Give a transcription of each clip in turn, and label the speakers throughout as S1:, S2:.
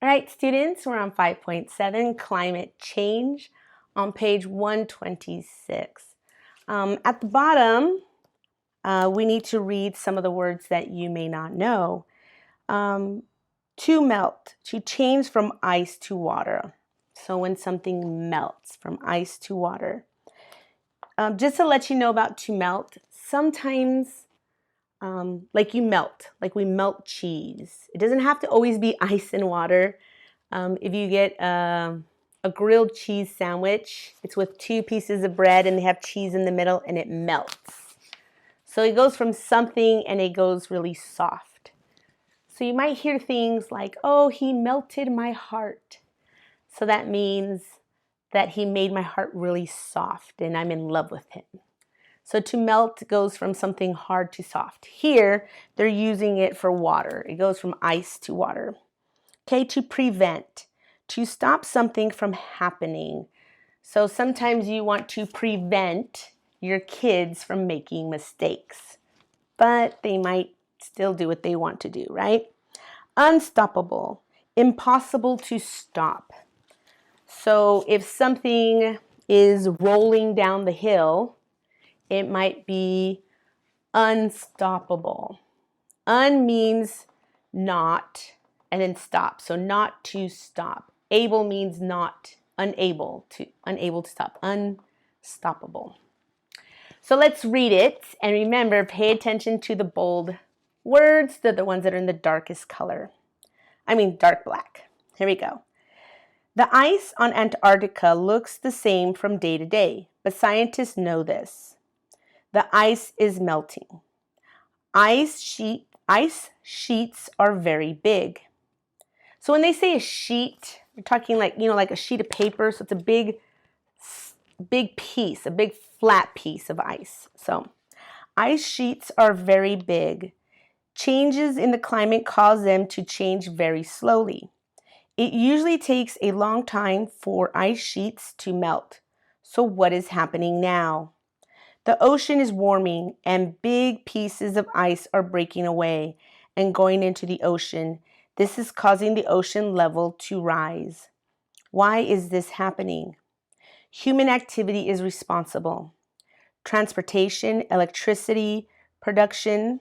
S1: All right, students, we're on 5.7, climate change, on page 126. At the bottom, we need to read some of the words that you may not know. To melt, to change from ice to water. So when something melts from ice to water. Just to let you know about to melt, sometimes like we melt cheese. It doesn't have to always be ice and water. If you get a grilled cheese sandwich, it's with 2 pieces of bread and they have cheese in the middle and it melts. So it goes from something and it goes really soft. So you might hear things like, oh, he melted my heart. So that means that he made my heart really soft and I'm in love with him. So to melt goes from something hard to soft. Here, they're using it for water. It goes from ice to water. Okay, to prevent, to stop something from happening. So sometimes you want to prevent your kids from making mistakes, but they might still do what they want to do, right? Unstoppable, impossible to stop. So if something is rolling down the hill, it might be unstoppable. Un means not, and then stop. So not to stop. Able means not, unable to stop. Unstoppable. So let's read it. And remember, pay attention to the bold words. They're the ones that are in the darkest color. Dark black. Here we go. The ice on Antarctica looks the same from day to day, but scientists know this. The ice is melting. Ice sheets are very big. So when they say a sheet, we're talking like a sheet of paper. So it's a big piece, a big flat piece of ice. So ice sheets are very big. Changes in the climate cause them to change very slowly. It usually takes a long time for ice sheets to melt. So what is happening now? The ocean is warming and big pieces of ice are breaking away and going into the ocean. This is causing the ocean level to rise. Why is this happening? Human activity is responsible. Transportation, electricity, production,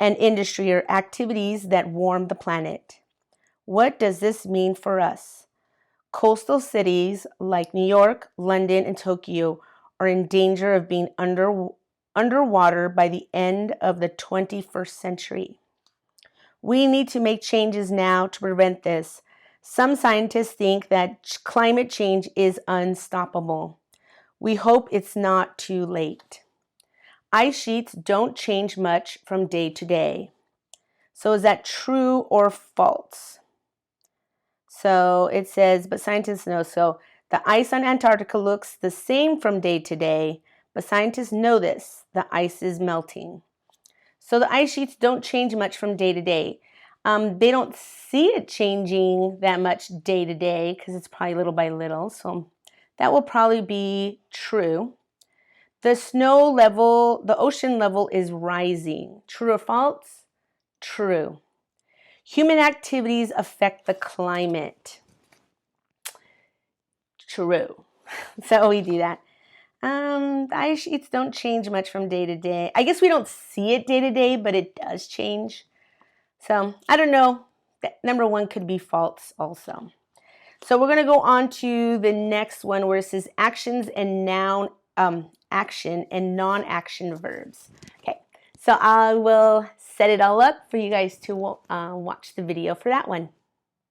S1: and industry are activities that warm the planet. What does this mean for us? Coastal cities like New York, London, and Tokyo are in danger of being underwater by the end of the 21st century. We need to make changes now to prevent this. Some scientists think that climate change is unstoppable. We hope it's not too late. Ice sheets don't change much from day to day. So is that true or false? So it says, but scientists know. So the ice on Antarctica looks the same from day to day, but scientists know this. The ice is melting. So the ice sheets don't change much from day to day. They don't see it changing that much day to day because it's probably little by little. So that will probably be true. The ocean level is rising. True or false? True. Human activities affect the climate. True. So we do that. The ice sheets don't change much from day to day. I guess we don't see it day to day, but it does change. So I don't know. Number 1 could be false also. So we're going to go on to the next one where it says actions and action and non-action verbs. Okay, so I will set it all up for you guys to watch the video for that one.